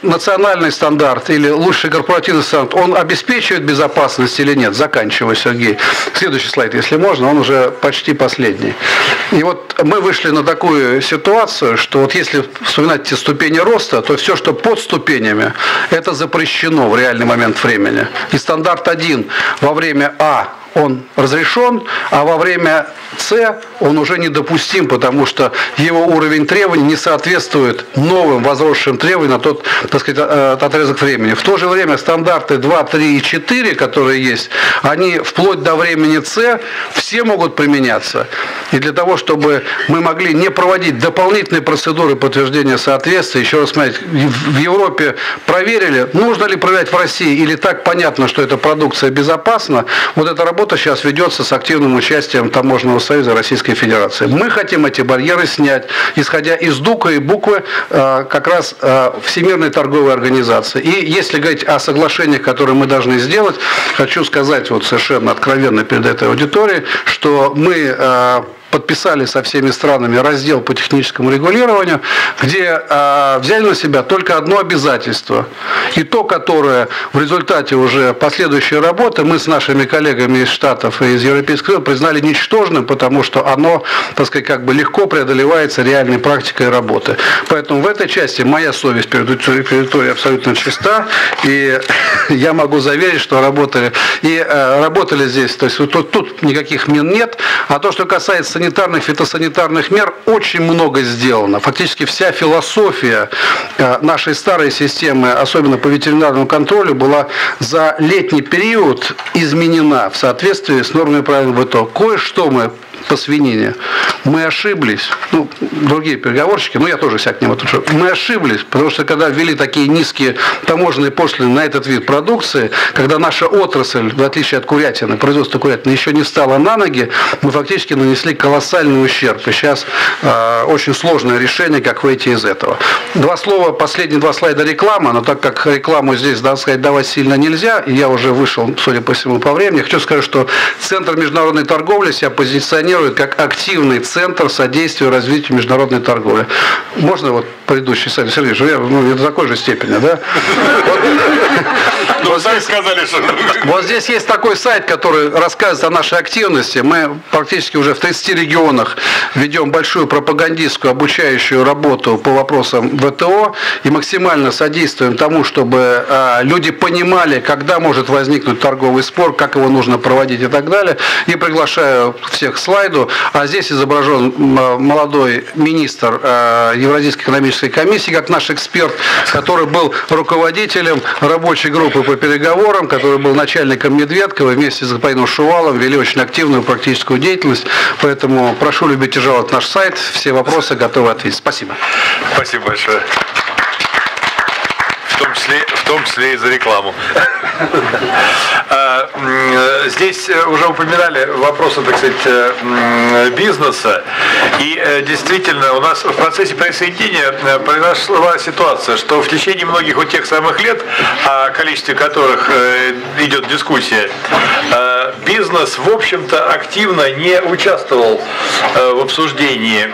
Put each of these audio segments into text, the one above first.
национальный стандарт или лучший корпоративный стандарт, он обеспечивает безопасность или нет? Заканчиваю, Сергей. Следующий слайд, если можно, он уже почти последний. И вот мы вышли на такую ситуацию, что вот если вспоминать те ступени роста, то все, что под ступенями, это запрещено в реальный момент времени. И стандарт 1 во время А он разрешен, а во время С он уже недопустим, потому что его уровень требований не соответствует новым возросшим требованиям на тот, так сказать, отрезок времени. В то же время стандарты 2, 3 и 4, которые есть, они вплоть до времени С все могут применяться. И для того, чтобы мы могли не проводить дополнительные процедуры подтверждения соответствия, еще раз смотреть, в Европе проверили, нужно ли проверять в России, или так понятно, что эта продукция безопасна, вот эта работа сейчас ведется с активным участием Таможенного союза Российской Федерации. Мы хотим эти барьеры снять, исходя из духа и буквы как раз Всемирной торговой организации. И если говорить о соглашениях, которые мы должны сделать, хочу сказать вот совершенно откровенно перед этой аудиторией, что мы подписали со всеми странами раздел по техническому регулированию, где взяли на себя только одно обязательство. И то, которое в результате уже последующей работы мы с нашими коллегами из Штатов и из Европейского Союза признали ничтожным, потому что оно, так сказать, как бы легко преодолевается реальной практикой работы. Поэтому в этой части моя совесть перед аудиторией абсолютно чиста, и я могу заверить, что работали здесь, то есть тут никаких мин нет, а то, что касается санитарных, фитосанитарных мер, очень много сделано. Фактически вся философия нашей старой системы, особенно по ветеринарному контролю, была за летний период изменена в соответствии с нормами правил ВТО. Кое-что мы по свинине. Мы ошиблись, другие переговорщики, я тоже всяк не мы ошиблись, потому что когда ввели такие низкие таможенные пошлины на этот вид продукции, когда наша отрасль, в отличие от курятины, производство курятины, еще не встала на ноги, мы фактически нанесли колоссальный ущерб. И сейчас очень сложное решение, как выйти из этого. Последние два слайда реклама, но так как рекламу здесь, давать сильно нельзя, и я уже вышел, судя по всему, по времени, хочу сказать, что Центр международной торговли себя позиционирует как активный центр содействия развитию международной торговли. Можно вот предыдущий сайт, Сергей, я до такой же степени, да? Вот здесь есть такой сайт, который рассказывает о нашей активности. Мы практически уже в 30 регионах ведем большую пропагандистскую, обучающую работу по вопросам ВТО и максимально содействуем тому, чтобы люди понимали, когда может возникнуть торговый спор, как его нужно проводить и так далее. И приглашаю всех к слайду. А здесь изображен молодой министр Евразийской экономической комиссии, как наш эксперт, который был руководителем рабочей группы по переговорам, который был начальником Медведкова, вместе с господином Шуваловым вели очень активную практическую деятельность. Поэтому прошу любить и жаловать наш сайт. Все вопросы готовы ответить. Спасибо. Спасибо большое. В том числе и за рекламу. Здесь уже упоминали вопросы, так сказать, бизнеса. И действительно, у нас в процессе присоединения произошла ситуация, что в течение многих вот тех самых лет, о количестве которых идет дискуссия, бизнес, в общем-то, активно не участвовал в обсуждении,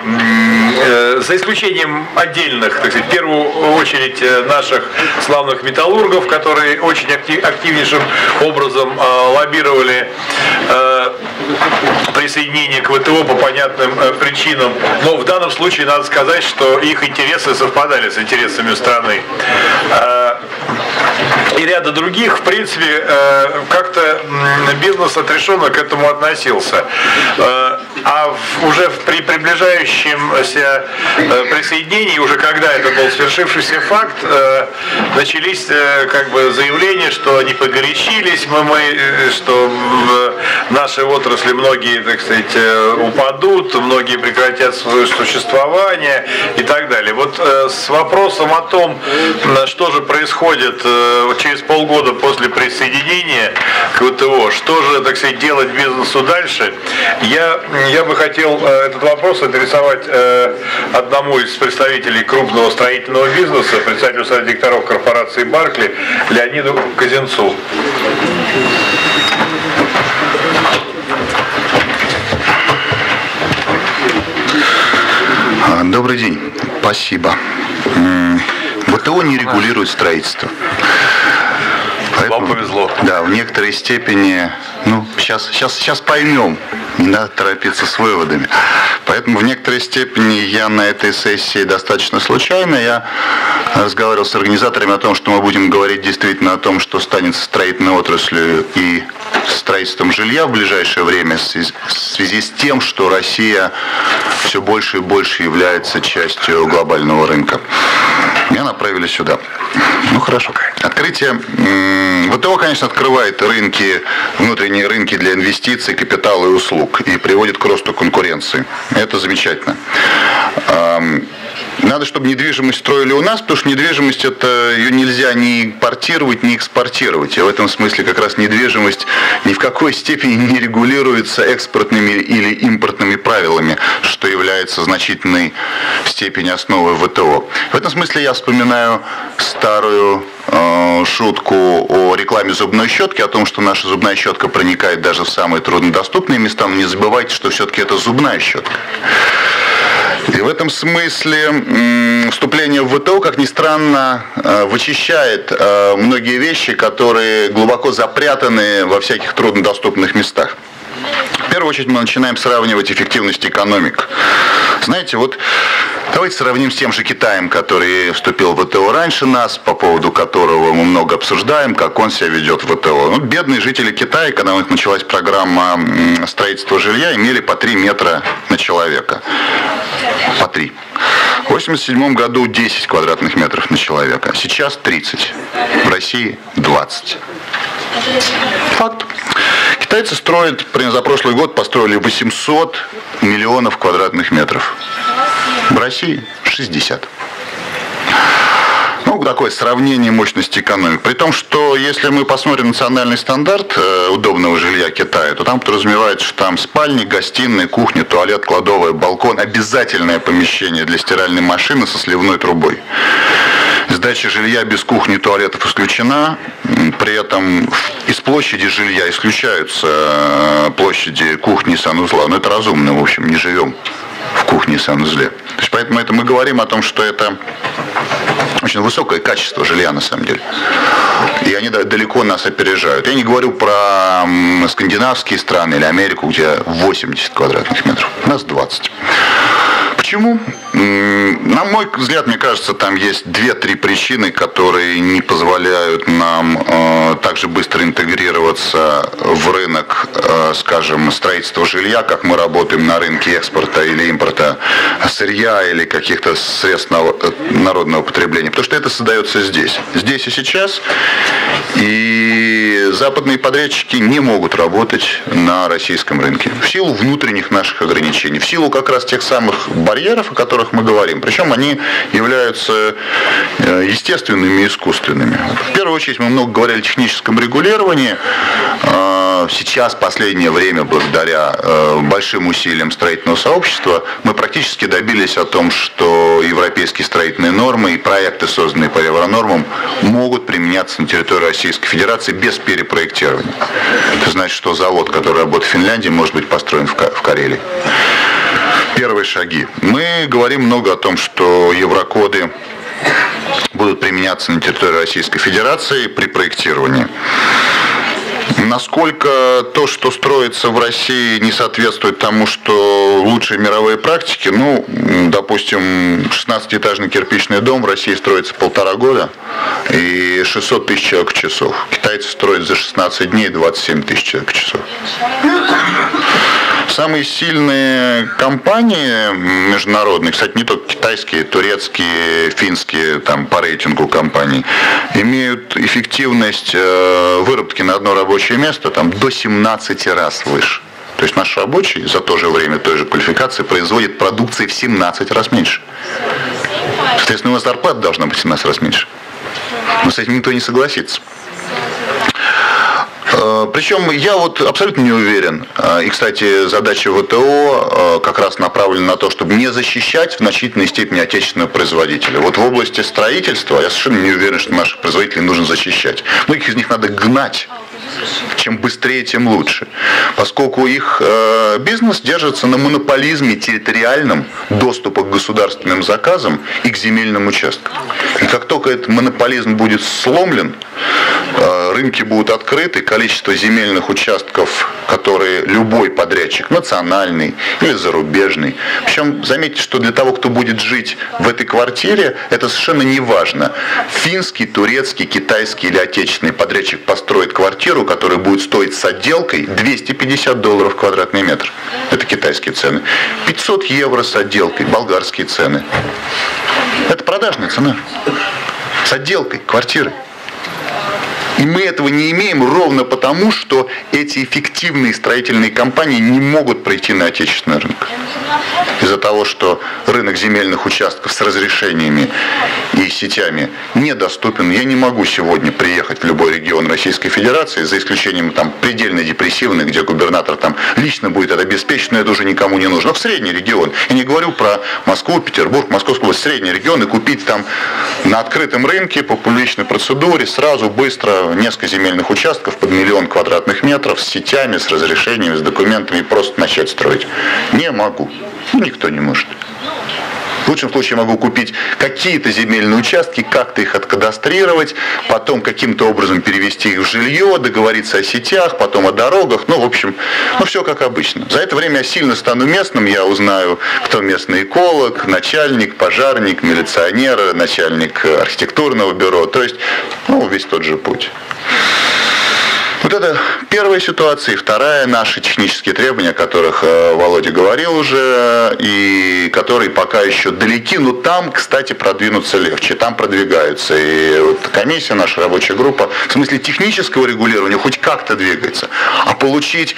за исключением отдельных, так сказать, в первую очередь наших славных металлургов, которые очень активнейшим образом лоббировали присоединение к ВТО по понятным причинам. Но в данном случае надо сказать, что их интересы совпадали с интересами страны. И ряда других, в принципе, как-то бизнес отрешенно к этому относился. А уже при приближающемся присоединении, уже когда это был свершившийся факт, начались как бы заявления, что они погорячились, что в нашей отрасли многие, так сказать, упадут, многие прекратят свое существование и так далее. Вот с вопросом о том, что же происходит через полгода после присоединения к ВТО, что же, так сказать, делать бизнесу дальше, я бы хотел этот вопрос адресовать одному из представителей крупного строительного бизнеса, председателю совета директоров корпорации Баркли, Леониду Козинцу. Добрый день, спасибо. ВТО не регулирует строительство. Вам повезло. Да, в некоторой степени, сейчас поймем, не надо торопиться с выводами. Поэтому в некоторой степени я на этой сессии достаточно случайно, я разговаривал с организаторами о том, что мы будем говорить действительно о том, что станет с строительной отраслью и строительством жилья в ближайшее время в связи с тем, что Россия все больше и больше является частью глобального рынка. Меня направили сюда. Хорошо. Открытие ВТО, конечно, открывает рынки, внутренние рынки для инвестиций, капитала и услуг и приводит к росту конкуренции. Это замечательно. Надо, чтобы недвижимость строили у нас, потому что недвижимость ее нельзя ни импортировать, ни экспортировать. И в этом смысле как раз недвижимость ни в какой степени не регулируется экспортными или импортными правилами, что является значительной степени основой ВТО. В этом смысле я вспоминаю старую шутку о рекламе зубной щетки, о том, что наша зубная щетка проникает даже в самые труднодоступные места, но не забывайте, что все-таки это зубная щетка. И в этом смысле вступление в ВТО, как ни странно, вычищает многие вещи, которые глубоко запрятаны во всяких труднодоступных местах. В первую очередь мы начинаем сравнивать эффективность экономик. Знаете, давайте сравним с тем же Китаем, который вступил в ВТО раньше нас, по поводу которого мы много обсуждаем, как он себя ведет в ВТО. Бедные жители Китая, когда у них началась программа строительства жилья, имели по 3 метра на человека. По 3. В 1987 году 10 квадратных метров на человека. Сейчас 30. В России 20. Факт. Китайцы строят, за прошлый год построили 800 миллионов квадратных метров. В России 60. Такое сравнение мощности экономик. При том, что если мы посмотрим национальный стандарт удобного жилья Китая, то там подразумевается, что там спальни, гостиная, кухня, туалет, кладовая, балкон, обязательное помещение для стиральной машины со сливной трубой. Сдача жилья без кухни и туалетов исключена, при этом из площади жилья исключаются площади кухни и санузла. Это разумно, в общем, не живем в кухне и санузле. То есть, поэтому мы говорим о том, что это очень высокое качество жилья на самом деле. И они далеко нас опережают. Я не говорю про скандинавские страны или Америку, где 80 квадратных метров. У нас 20. Почему? На мой взгляд, мне кажется, там есть 2-3 причины, которые не позволяют нам так же быстро интегрироваться в рынок, скажем, строительства жилья, как мы работаем на рынке экспорта или импорта сырья или каких-то средств народного потребления. Потому что это создается здесь и сейчас. И западные подрядчики не могут работать на российском рынке в силу внутренних наших ограничений, в силу как раз тех самых барьеров, о которых мы говорим. Причем они являются естественными и искусственными. В первую очередь мы много говорили о техническом регулировании. Сейчас, в последнее время, благодаря большим усилиям строительного сообщества, мы практически добились о том, что европейские строительные нормы и проекты, созданные по евронормам, могут применяться на территории Российской Федерации без перепроектирования. Это значит, что завод, который работает в Финляндии, может быть построен в Карелии. Первые шаги. Мы говорим много о том, что еврокоды будут применяться на территории Российской Федерации при проектировании. Насколько то, что строится в России, не соответствует тому, что лучшие мировые практики, допустим, 16-этажный кирпичный дом в России строится 1,5 года и 600 тысяч человек часов. Китайцы строят за 16 дней 27 тысяч человек часов. Самые сильные компании международные, кстати, не только китайские, турецкие, финские, по рейтингу компаний, имеют эффективность выработки на одно рабочее место до 17 раз выше. То есть наш рабочий за то же время той же квалификации производит продукции в 17 раз меньше. Соответственно, у нас зарплата должна быть в 17 раз меньше. Но с этим никто не согласится. Причем я абсолютно не уверен, и, кстати, задача ВТО как раз направлена на то, чтобы не защищать в значительной степени отечественного производителя. В области строительства я совершенно не уверен, что наших производителей нужно защищать. Многих из них надо гнать Чем быстрее, тем лучше. Поскольку их бизнес держится на монополизме территориальном доступа к государственным заказам и к земельным участкам. И как только этот монополизм будет сломлен, рынки будут открыты, количество земельных участков, которые любой подрядчик, национальный или зарубежный. Причем заметьте, что для того, кто будет жить в этой квартире, это совершенно не важно. Финский, турецкий, китайский или отечественный подрядчик построит квартиру, которая будет стоить с отделкой $250 квадратный метр. Это китайские цены. 500 евро с отделкой, болгарские цены. Это продажная цена. С отделкой квартиры. И мы этого не имеем ровно потому, что эти эффективные строительные компании не могут пройти на отечественный рынок. Из-за того, что рынок земельных участков с разрешениями и сетями недоступен. Я не могу сегодня приехать в любой регион Российской Федерации, за исключением там предельно депрессивный, где губернатор там лично будет это обеспечен, но это уже никому не нужно. Но в средний регион. Я не говорю про Москву, Петербург, Московскую область, средний регион, и купить там на открытом рынке по публичной процедуре сразу, быстро несколько земельных участков под 1 000 000 квадратных метров с сетями, с разрешениями, с документами и просто начать строить. Не могу. Никто не может. В лучшем случае я могу купить какие-то земельные участки, как-то их откадастрировать, потом каким-то образом перевести их в жилье, договориться о сетях, потом о дорогах. В общем, все как обычно. За это время я сильно стану местным, я узнаю, кто местный эколог, начальник, пожарник, милиционер, начальник архитектурного бюро. То есть, весь тот же путь. Вот это первая ситуация. И вторая, наши технические требования, о которых Володя говорил уже, и которые пока еще далеки, но там, кстати, продвинуться легче, там продвигаются. И вот комиссия, наша рабочая группа, в смысле технического регулирования хоть как-то двигается. А получить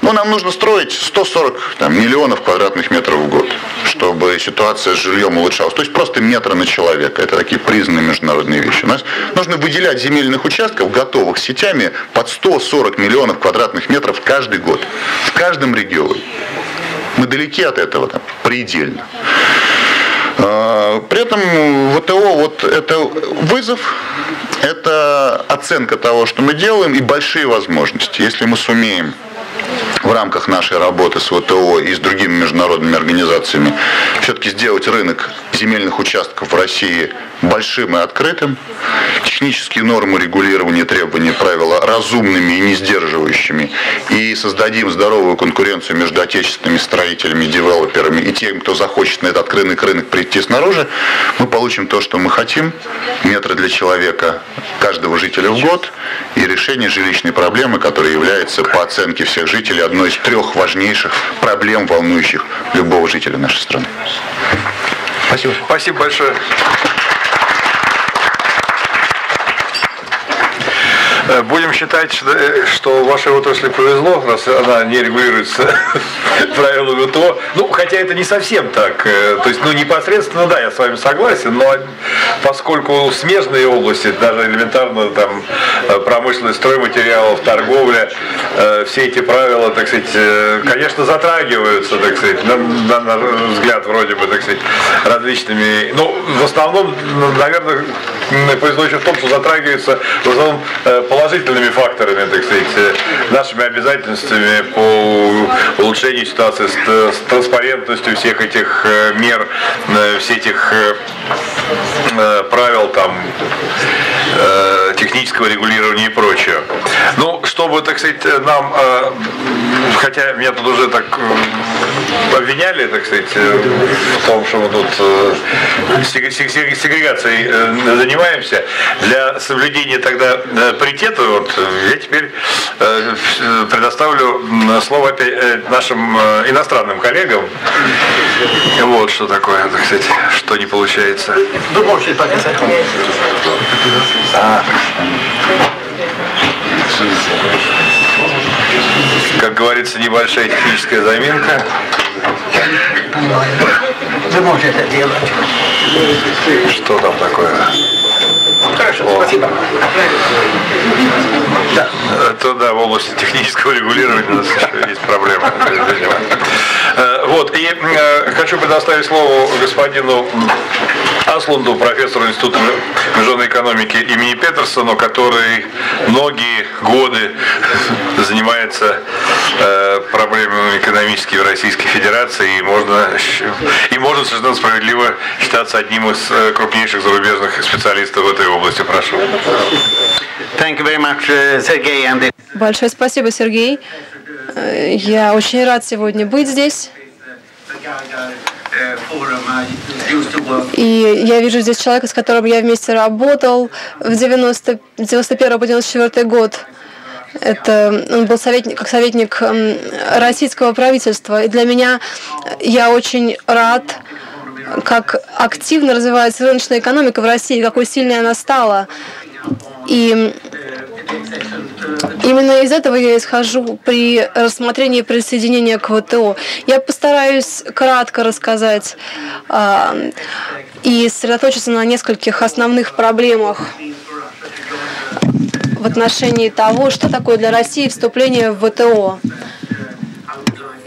нам нужно строить 140 миллионов квадратных метров в год, чтобы ситуация с жильем улучшалась. То есть просто метра на человека. Это такие признанные международные вещи. У нас нужно выделять земельных участков, готовых сетями, под 140 миллионов квадратных метров каждый год. В каждом регионе. Мы далеки от этого, предельно. При этом ВТО, это вызов, это оценка того, что мы делаем, и большие возможности. Если мы сумеем в рамках нашей работы с ВТО и с другими международными организациями все-таки сделать рынок земельных участков в России большим и открытым, технические нормы регулирования, требования, правила разумными и не сдерживающими, и создадим здоровую конкуренцию между отечественными строителями, девелоперами и тем, кто захочет на этот открытый рынок прийти снаружи, мы получим то, что мы хотим: метры для человека каждого жителя в год и решение жилищной проблемы, которая является, по оценке всех жителей, одной из 3 важнейших проблем, волнующих любого жителя нашей страны. Спасибо. Спасибо большое. Будем считать, что вашей отрасли повезло, раз она не регулируется правилами ВТО. Хотя это не совсем так. То есть, непосредственно, да, я с вами согласен, но поскольку смежные области, даже элементарно промышленность стройматериалов, торговля, все эти правила, так сказать, конечно, затрагиваются, так сказать, на наш взгляд, вроде бы, так сказать, различными. В основном, наверное, повезло еще в том, что затрагиваются в основном положительными факторами, так сказать, нашими обязательствами по улучшению ситуации с транспарентностью всех этих мер, всех этих правил технического регулирования и прочее. Чтобы, так сказать, нам, хотя меня тут уже так обвиняли, так сказать, в том, что мы тут сегрегацией занимаемся, для соблюдения тогда паритета, я теперь предоставлю слово опять нашим иностранным коллегам. Что такое, так сказать, что не получается. Как говорится, небольшая техническая заминка. Вы можете это делать. Что там такое? Хорошо, спасибо. Да. Это, в области технического регулирования у нас еще есть проблемы. Вот, и хочу предоставить слово господину Аслунду, профессору Института международной экономики имени Петерсона, который многие годы занимается проблемами экономическими в Российской Федерации и может совершенно справедливо считаться одним из крупнейших зарубежных специалистов в этой области. Прошу. Thank you very much, Sergey. Большое спасибо, Сергей. Я очень рад сегодня быть здесь. И я вижу здесь человека, с которым я вместе работал в 91 по 94 год. Он был советник российского правительства. И для меня я очень рад, как активно развивается рыночная экономика в России, какой сильной она стала. И именно из этого я исхожу при рассмотрении присоединения к ВТО. Я постараюсь кратко рассказать и сосредоточиться на нескольких основных проблемах в отношении того, что такое для России вступление в ВТО.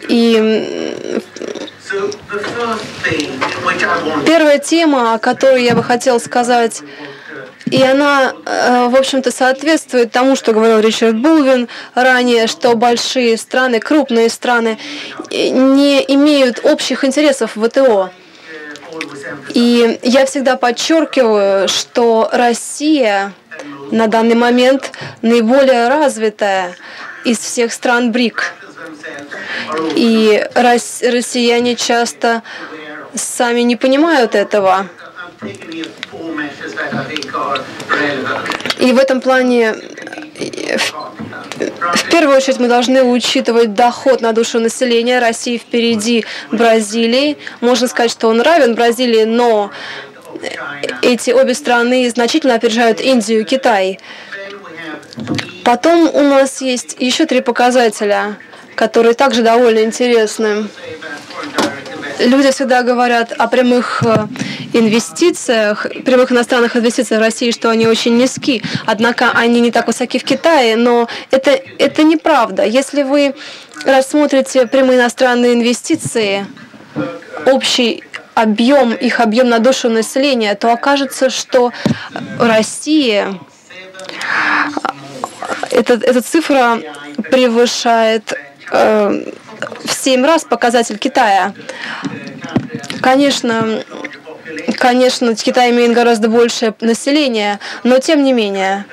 И первая тема, о которой я бы хотела сказать, и она, в общем-то, соответствует тому, что говорил Ричард Булвин ранее, что большие страны, крупные страны не имеют общих интересов в ВТО. И я всегда подчеркиваю, что Россия на данный момент наиболее развитая из всех стран БРИК. И россияне часто сами не понимают этого. И в этом плане, в первую очередь, мы должны учитывать доход на душу населения. Россия впереди Бразилии. Можно сказать, что он равен Бразилии, но эти обе страны значительно опережают Индию и Китай. Потом у нас есть еще 3 показателя, которые также довольно интересны. Люди всегда говорят о прямых инвестициях, прямых иностранных инвестициях в России, что они очень низки. Однако они не так высоки в Китае, но это неправда. Если вы рассмотрите прямые иностранные инвестиции, общий объем, их объем на душу населения, то окажется, что Россия, эта цифра превышает в 7 раз показатель Китая. Конечно, Китай имеет гораздо большее население, но тем не менее.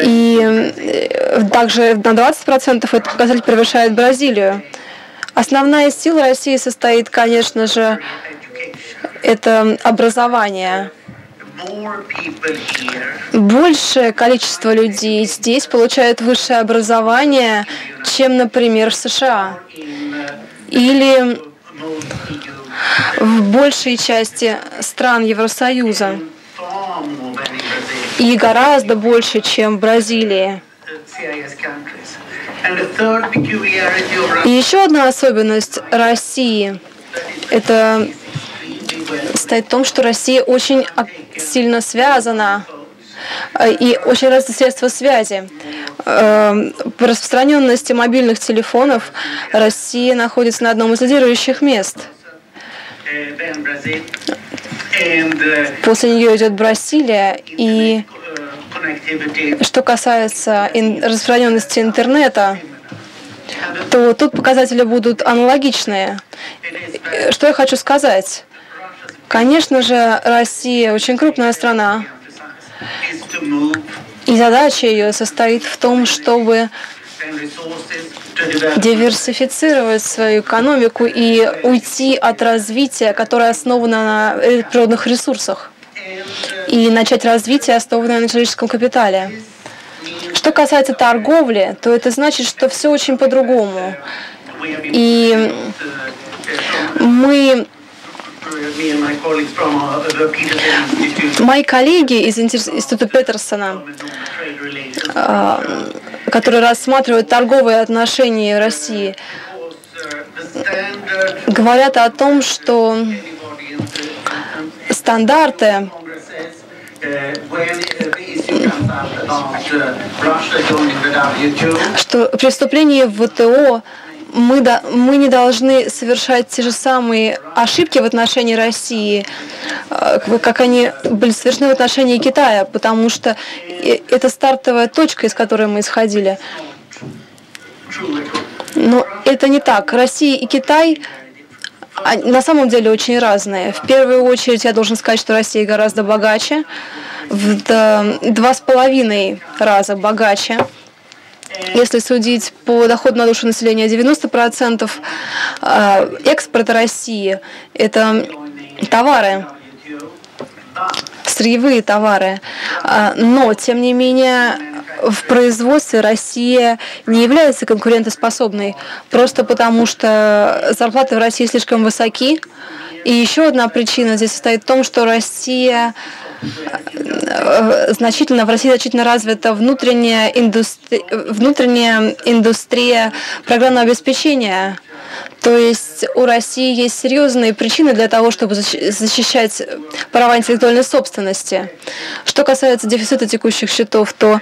И также на 20% этот показатель превышает Бразилию. Основная сила России состоит, конечно же, это образование. Большее количество людей здесь получает высшее образование, чем, например, в США. Или в большей части стран Евросоюза. И гораздо больше, чем в Бразилии. И еще одна особенность России это состоит в том, что Россия очень сильно связана и очень развиты средства связи. По распространенности мобильных телефонов Россия находится на одном из лидирующих мест. После нее идет Бразилия, и что касается распространенности интернета, то тут показатели будут аналогичные. Что я хочу сказать? Конечно же, Россия очень крупная страна, и задача ее состоит в том, чтобы диверсифицировать свою экономику и уйти от развития, которое основано на природных ресурсах, и начать развитие, основанное на человеческом капитале. Что касается торговли, то это значит, что все очень по-другому. И мои коллеги из Института Петерсона, которые рассматривают торговые отношения России, говорят о том, что стандарты, что при вступлении в ВТО мы не должны совершать те же самые ошибки в отношении России, как они были совершены в отношении Китая, потому что это стартовая точка, из которой мы исходили. Но это не так. Россия и Китай на самом деле очень разные. В первую очередь я должен сказать, что Россия гораздо богаче, в 2,5 раза богаче. Если судить по доходу на душу населения, 90% экспорта России – это товары, сырьевые товары. Но, тем не менее, в производстве Россия не является конкурентоспособной, просто потому что зарплаты в России слишком высоки. И еще одна причина здесь состоит в том, что в России значительно развита внутренняя индустрия программного обеспечения. То есть у России есть серьезные причины для того, чтобы защищать права интеллектуальной собственности. Что касается дефицита текущих счетов, то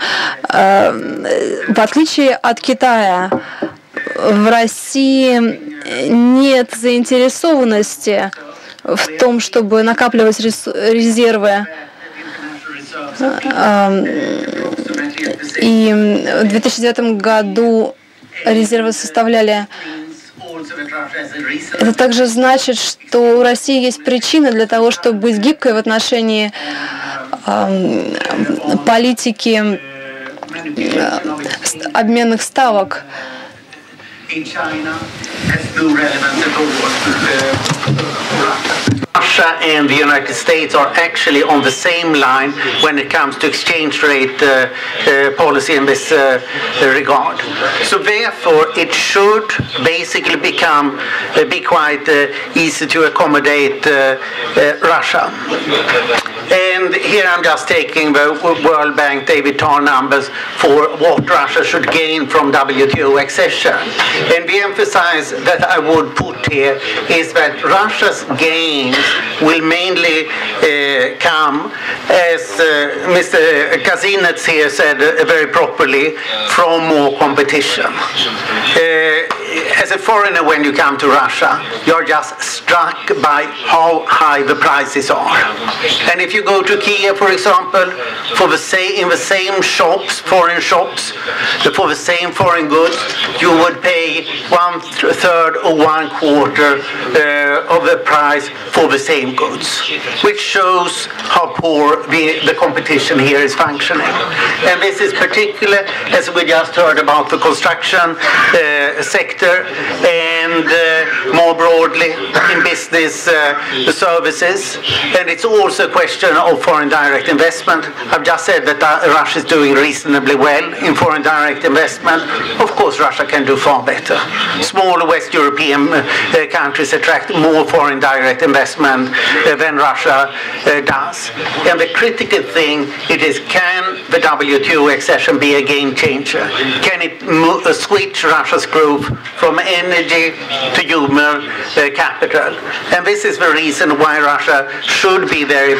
в отличие от Китая, в России нет заинтересованности в том, чтобы накапливать резервы. И в 2009 году резервы составляли... Это также значит, что у России есть причины для того, чтобы быть гибкой в отношении политики обменных ставок. Russia and the United States are actually on the same line when it comes to exchange rate policy in this regard. So therefore, it should basically be quite easy to accommodate Russia. And here I'm just taking the World Bank David Tarr numbers for what Russia should gain from WTO accession. And the emphasis that I would put here is that Russia's gains will mainly come, as Mr. Kazinets here said very properly, from more competition. As a foreigner, when you come to Russia, you're just struck by how high the prices are. And if you go to Kiev, for example, in the same shops, foreign shops, for the same foreign goods, you would pay 1/3 or 1/4 of the price for the same goods, which shows how poor the competition here is functioning. And this is particular, as we just heard about the construction sector, and more broadly in business services. And it's also a question of foreign direct investment. I've just said that Russia is doing reasonably well in foreign direct investment. Of course, Russia can do far better. Smaller West European countries attract more foreign direct investment than Russia does. And the critical thing is, can the WTO accession be a game changer? Can it switch Russia's growth from energy to human capital? And this is the reason why Russia should be very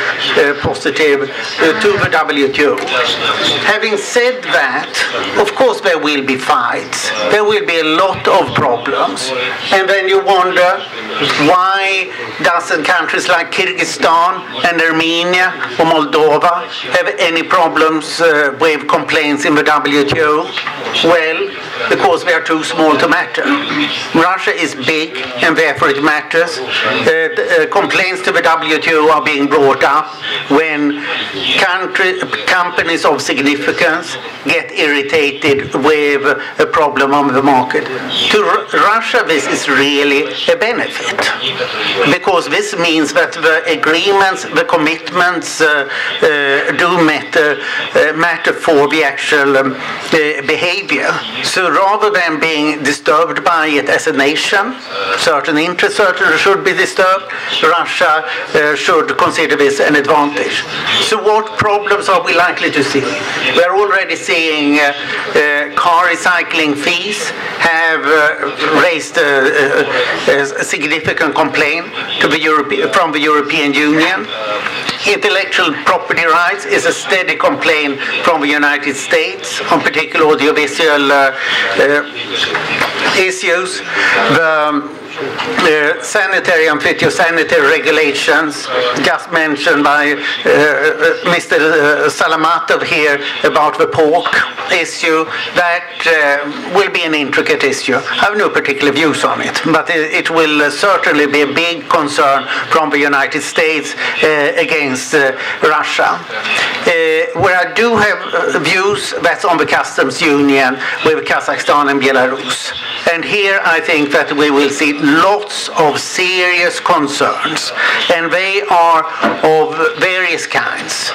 positive to the WTO. Having said that, of course there will be fights. There will be a lot of problems. And then you wonder, why doesn't countries like Kyrgyzstan and Armenia or Moldova have any problems with complaints in the WTO? Well, because they are too small to matter. Russia is big, and therefore it matters. Complaints to the WTO are being brought up when companies of significance get irritated with a problem on the market. To Russia, this is really a benefit, because this means that the agreements, the commitments do matter for the actual behavior. So rather than being disturbed by it as a nation, certain interests certainly should be disturbed, Russia should consider this an advantage. So what problems are we likely to see? We're already seeing car recycling fees have raised significantly significant complaint to from the European Union. Intellectual property rights is a steady complaint from the United States on particular audiovisual issues. The sanitary and phytosanitary regulations just mentioned by Mr. Salamatov here about the pork issue, that will be an intricate issue. I have no particular views on it, but it will certainly be a big concern from the United States against Russia. Where I do have views, that's on the customs union with Kazakhstan and Belarus. And here I think that we will see lots of serious concerns, and they are of various kinds.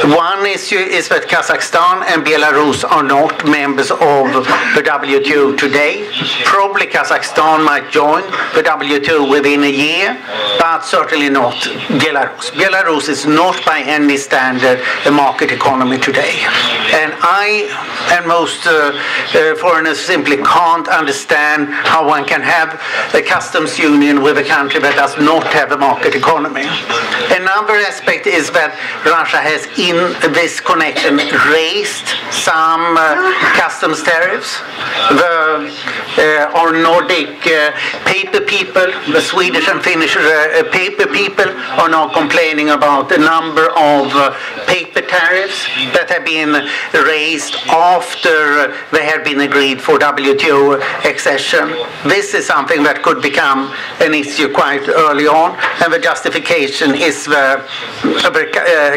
One issue is that Kazakhstan and Belarus are not members of the WTO today. Probably Kazakhstan might join the WTO within a year, but certainly not Belarus. Belarus is not by any standard a market economy today. And I and most foreigners simply can't understand how one can have a customs union with a country that does not have a market economy. Another aspect is that Russia has in this connection raised some customs tariffs. Our Nordic paper people, the Swedish and Finnish paper people are now complaining about the number of paper tariffs that have been raised after they have been agreed for WTO accession. This is something that could become an issue quite early on, and the justification is the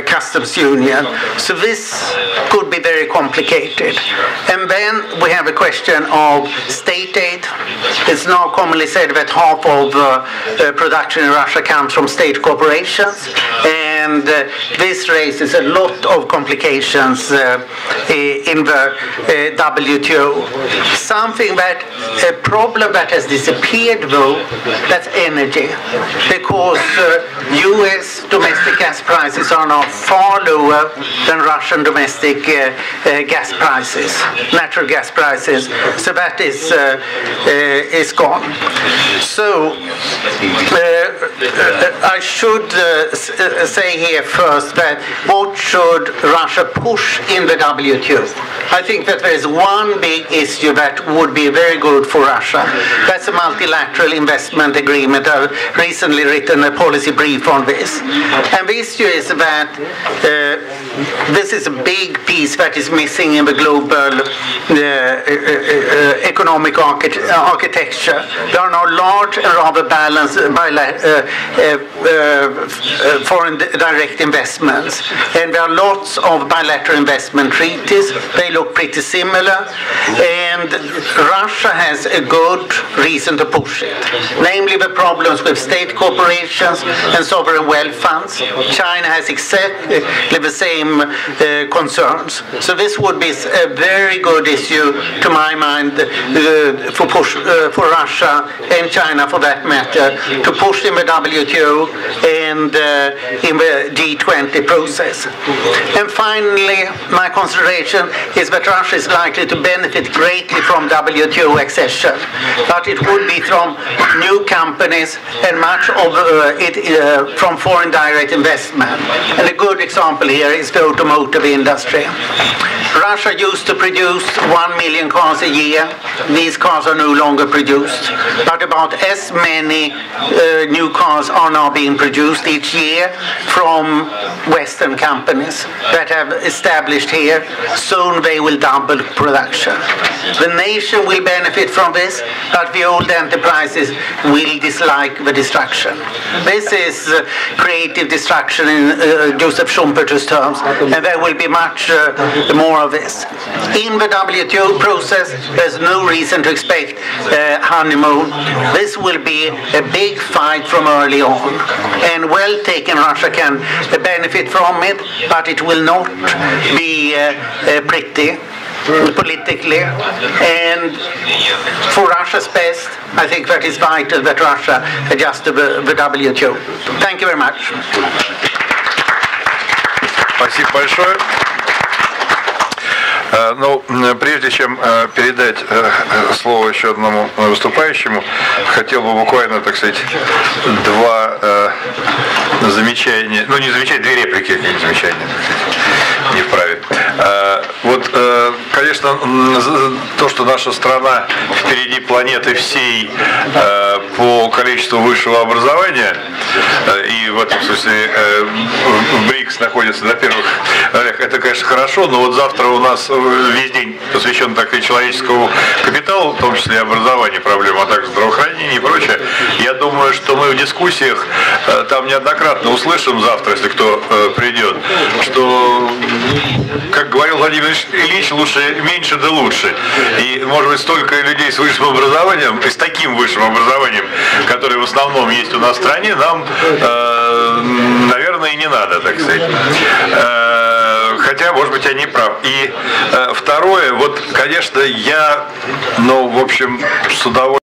customs union. So this could be very complicated. And then we have a question of state aid. It's now commonly said that half of production in Russia comes from state corporations, and this raises a lot of complications in the WTO. Something that, a problem that has disappeared though, that's energy, because US domestic gas prices are now far lower than Russian domestic gas prices, natural gas prices, so that is gone. So I should say here first that what should Russia push in the WTO? I think that there is one big issue that would be very good for Russia. That's a multilateral investment agreement. I've recently written a policy brief on this. And the issue is that this is a big piece that is missing in the global economic architecture. There are now large and rather balanced foreign direct investments, and there are lots of bilateral investment treaties. They look pretty similar, and Russia has a good reason to push it, namely the problems with state corporations and sovereign wealth funds. China has exactly the same concerns. So this would be a very good issue, to my mind, for Russia and China, for that matter, to push in the WTO and in the G20 process. And finally, my consideration is that Russia is likely to benefit greatly from WTO accession, but it would be from new companies and much of it from foreign direct investment. And a good example here is the automotive industry. Russia used to produce 1 million cars a year. These cars are no longer produced, but about as many new cars are now being produced each year from Western companies that have established here. Soon they will double production. The nation will benefit from this, but the old enterprises will dislike the destruction. This is creative destruction in Joseph Schumpeter's terms, and there will be much more of this. In the WTO process, there's no reason to expect honeymoon. This will be a big fight from early on, and well taken, Russia can benefit from it, but it will not be pretty politically. And for Russia's best, I think that is vital that Russia adjusts to the WTO. Thank you very much. Спасибо большое. Ну, прежде чем передать слово еще одному выступающему, хотел бы буквально, так сказать, два замечания, ну не замечания, две реплики, какие замечания, не вправе. Вот, конечно, то, что наша страна впереди планеты всей по количеству высшего образования, и в этом смысле БРИКС находится на первых ролях, это, конечно, хорошо, но вот завтра у нас весь день посвящен так и человеческому капиталу, в том числе и образованию проблем, а также здравоохранению и прочее. Я думаю, что мы в дискуссиях там неоднократно услышим завтра, если кто придет, что, как говорил Владимир Ильич, лучше меньше да лучше. И, может быть, столько людей с высшим образованием, и с таким высшим образованием, которое в основном есть у нас в стране, нам, наверное, и не надо, так сказать. Хотя, может быть, я не прав. И второе, вот, конечно, я, ну, в общем, с удовольствием